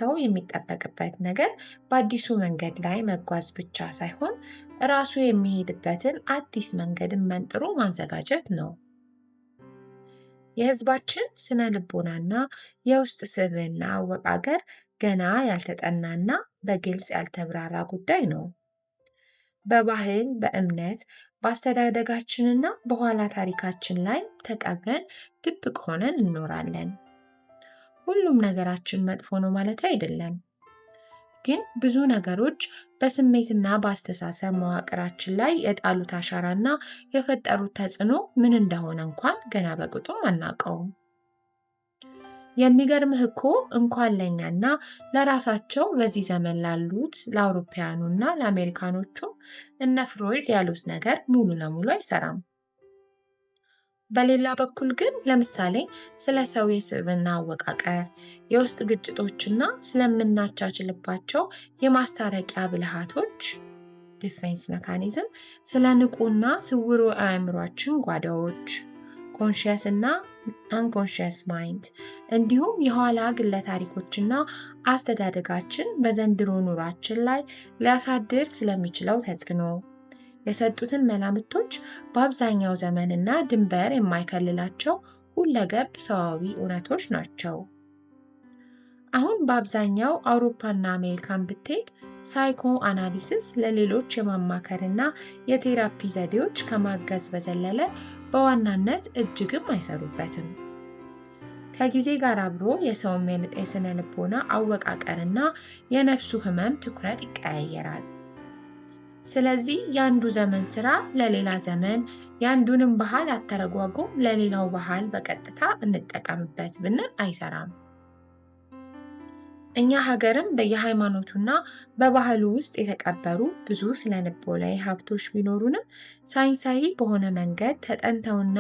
ሰው የሚጠበቅበት ነገር በአዲሱ መንገድ ላይ መጓዝ ብቻ ሳይሆን ራሱ የሚሄድበትን አዲስ መንገድን መንጥሮ ማዘጋጀት ነው። የሕዝባችን ስነ ልቦናና የውስጥ ስብዕና አወቃቀር ገና ያልተጠናና በግልጽ ያልተብራራ ጉዳይ ነው። በባህል፣ በእምነት፣ በአስተዳደጋችንና በኋላ ታሪካችን ላይ ተቀብረን ድብቅ ሆነን እንኖራለን። ሁሉም ነገራችን መጥፎ ነው ማለት አይደለም፣ ግን ብዙ ነገሮች በስሜትና በአስተሳሰብ መዋቅራችን ላይ የጣሉት አሻራና የፈጠሩት ተጽዕኖ ምን እንደሆነ እንኳን ገና በቅጡም አናውቀውም። የሚገርምህ እኮ እንኳን ለእኛና ለራሳቸው በዚህ ዘመን ላሉት ለአውሮፓውያኑና ለአሜሪካኖቹ እነ ፍሮይድ ያሉት ነገር ሙሉ ለሙሉ አይሰራም። በሌላ በኩል ግን ለምሳሌ ስለ ሰው የስብዕና አወቃቀር፣ የውስጥ ግጭቶችና ስለምናቻችልባቸው የማስታረቂያ ብልሃቶች ዲፌንስ ሜካኒዝም፣ ስለ ንቁና ስውሩ አእምሯችን ጓዳዎች ኮንሺየስ እና አንኮንሺየስ ማይንድ፣ እንዲሁም የኋላ ግለ ታሪኮችና አስተዳደጋችን በዘንድሮ ኑሯችን ላይ ሊያሳድር ስለሚችለው ተጽዕኖ የሰጡትን መላምቶች በአብዛኛው ዘመንና ድንበር የማይከልላቸው ሁለገብ ሰዋዊ እውነቶች ናቸው። አሁን በአብዛኛው አውሮፓና አሜሪካን ብትሄድ ሳይኮ አናሊሲስ ለሌሎች የማማከርና የቴራፒ ዘዴዎች ከማገዝ በዘለለ በዋናነት እጅግም አይሰሩበትም። ከጊዜ ጋር አብሮ የሰው የስነ ልቦና አወቃቀርና የነፍሱ ህመም ትኩረት ይቀያየራል። ስለዚህ የአንዱ ዘመን ስራ ለሌላ ዘመን፣ የአንዱንም ባህል አተረጓጎም ለሌላው ባህል በቀጥታ እንጠቀምበት ብንል አይሰራም። እኛ ሀገርም በየሃይማኖቱና በባህሉ ውስጥ የተቀበሩ ብዙ ስነ ልቦናዊ ሀብቶች ቢኖሩንም ሳይንሳዊ በሆነ መንገድ ተጠንተውና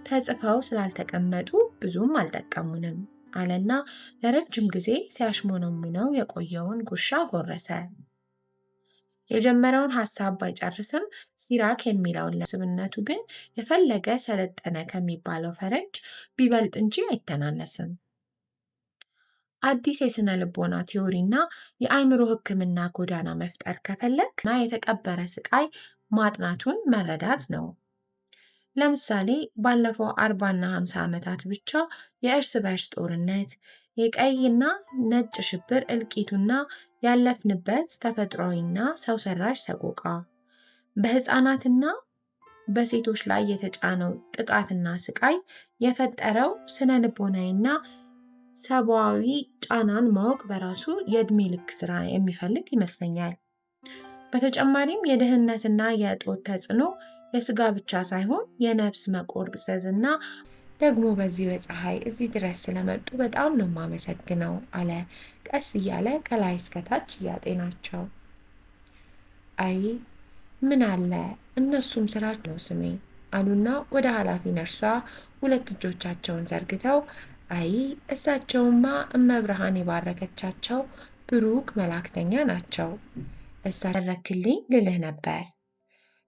ተጽፈው ስላልተቀመጡ ብዙም አልጠቀሙንም አለና ለረጅም ጊዜ ሲያሽሞነሙነው የቆየውን ጉርሻ ጎረሰ። የጀመረውን ሀሳብ ባይጨርስም ሲራክ የሚለውን ለስብነቱ ግን የፈለገ ሰለጠነ ከሚባለው ፈረንጅ ቢበልጥ እንጂ አይተናነስም። አዲስ የስነ ልቦና ቲዎሪና የአእምሮ ሕክምና ጎዳና መፍጠር ከፈለግና የተቀበረ ስቃይ ማጥናቱን መረዳት ነው። ለምሳሌ ባለፈው 40ና 50 ዓመታት ብቻ የእርስ በርስ ጦርነት፣ የቀይና ነጭ ሽብር እልቂቱና ያለፍንበት ተፈጥሯዊና ሰው ሰራሽ ሰቆቃ፣ በህፃናትና በሴቶች ላይ የተጫነው ጥቃትና ስቃይ የፈጠረው ስነ ልቦናዊና ሰብአዊ ጫናን ማወቅ በራሱ የዕድሜ ልክ ስራ የሚፈልግ ይመስለኛል። በተጨማሪም የድህነትና የእጦት ተጽዕኖ የስጋ ብቻ ሳይሆን የነፍስ መቆርዘዝና ደግሞ በዚህ በፀሐይ እዚህ ድረስ ስለመጡ በጣም ነው የማመሰግነው አለ ቀስ እያለ ከላይ እስከታች እያጤናቸው። አይ ምን አለ እነሱም ስራቸው ነው ስሜ አሉና ወደ ኃላፊ ነርሷ ሁለት እጆቻቸውን ዘርግተው አይ እሳቸውማ እመብርሃን የባረከቻቸው ብሩክ መላእክተኛ ናቸው። እሳረክልኝ ልልህ ነበር።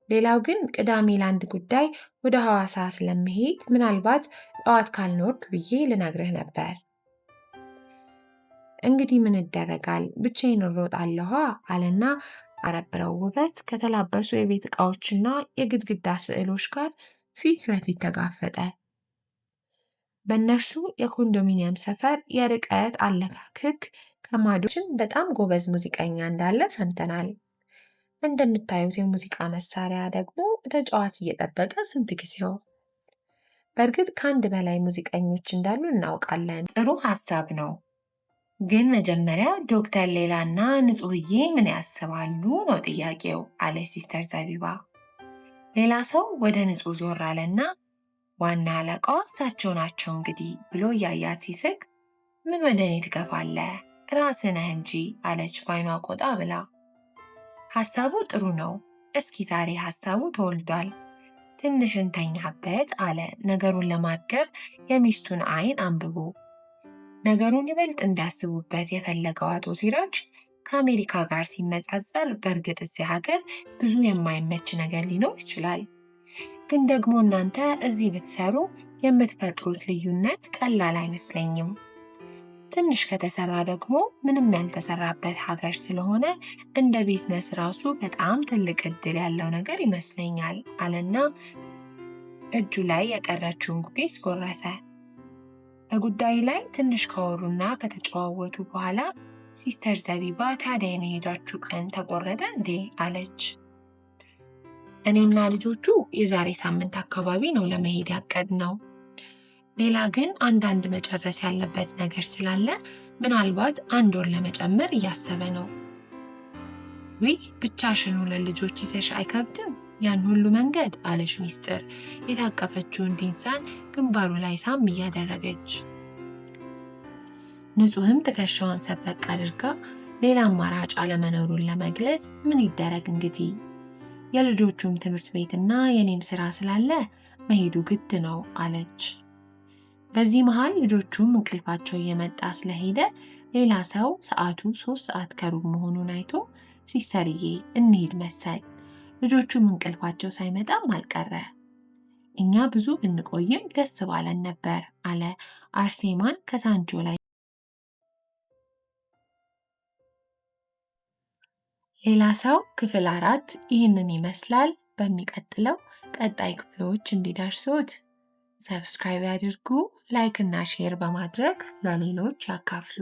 ሌላው ግን ቅዳሜ ለአንድ ጉዳይ ወደ ሐዋሳ ስለምሄድ ምናልባት ጠዋት ካልኖርክ ብዬ ልነግርህ ነበር። እንግዲህ ምን ይደረጋል ብቻዬን እሮጣለሁ አለና አረብረው ውበት ከተላበሱ የቤት ዕቃዎችና የግድግዳ ስዕሎች ጋር ፊት ለፊት ተጋፈጠ። በእነርሱ የኮንዶሚኒየም ሰፈር የርቀት አለካክክ ከማዶችን በጣም ጎበዝ ሙዚቀኛ እንዳለ ሰምተናል። እንደምታዩት የሙዚቃ መሳሪያ ደግሞ ተጫዋች እየጠበቀ ስንት ጊዜው። በእርግጥ ከአንድ በላይ ሙዚቀኞች እንዳሉ እናውቃለን። ጥሩ ሀሳብ ነው። ግን መጀመሪያ ዶክተር ሌላና ንጹህዬ ምን ያስባሉ ነው ጥያቄው አለ ሲስተር ዘቢባ። ሌላ ሰው ወደ ንጹህ ዞር አለና ዋና አለቃዋ እሳቸው ናቸው እንግዲህ ብሎ እያያት ሲስቅ፣ ምን ወደ እኔ ትገፋለህ ራስህ ነህ እንጂ አለች ባይኗ ቆጣ ብላ። ሐሳቡ ጥሩ ነው። እስኪ ዛሬ ሐሳቡ ተወልዷል። ትንሽ እንተኛበት አለ ነገሩን ለማርገብ የሚስቱን አይን አንብቦ። ነገሩን ይበልጥ እንዲያስቡበት የፈለገው አቶ ሲራጅ ከአሜሪካ ጋር ሲነጻጸር በእርግጥ እዚህ ሀገር ብዙ የማይመች ነገር ሊኖር ይችላል። ግን ደግሞ እናንተ እዚህ ብትሰሩ የምትፈጥሩት ልዩነት ቀላል አይመስለኝም። ትንሽ ከተሰራ ደግሞ ምንም ያልተሰራበት ሀገር ስለሆነ እንደ ቢዝነስ ራሱ በጣም ትልቅ እድል ያለው ነገር ይመስለኛል አለና እጁ ላይ የቀረችውን ኩኪስ ጎረሰ። በጉዳዩ ላይ ትንሽ ካወሩና ከተጨዋወቱ በኋላ ሲስተር ዘቢባ ታዲያ የመሄጃችሁ ቀን ተቆረጠ እንዴ አለች። እኔና ልጆቹ የዛሬ ሳምንት አካባቢ ነው ለመሄድ ያቀድነው። ሌላ ግን አንዳንድ መጨረስ ያለበት ነገር ስላለ ምናልባት 1 ወር ለመጨመር እያሰበ ነው። ውይ ብቻሽን 2 ልጆች ይዘሽ አይከብድም ያን ሁሉ መንገድ አለች ሚስጥር የታቀፈችውን ዲንሳን ግንባሩ ላይ ሳም እያደረገች። ንጹህም ትከሻዋን ሰበቅ አድርጋ ሌላ አማራጭ አለመኖሩን ለመግለጽ ምን ይደረግ እንግዲህ የልጆቹም ትምህርት ቤትና የኔም ስራ ስላለ መሄዱ ግድ ነው አለች። በዚህ መሃል ልጆቹም እንቅልፋቸው እየመጣ ስለሄደ ሌላ ሰው ሰዓቱ 3 ሰዓት ከሩብ መሆኑን አይቶ ሲስተርዬ እንሂድ መሰል ልጆቹም እንቅልፋቸው ሳይመጣም አልቀረ። እኛ ብዙ ብንቆይም ደስ ባለን ነበር አለ አርሴማን ከሳንቾ ላይ። ሌላ ሰው ክፍል 4 ይህንን ይመስላል። በሚቀጥለው ቀጣይ ክፍሎች እንዲደርሱት ሰብስክራይብ ያድርጉ፣ ላይክ እና ሼር በማድረግ ለሌሎች ያካፍሉ።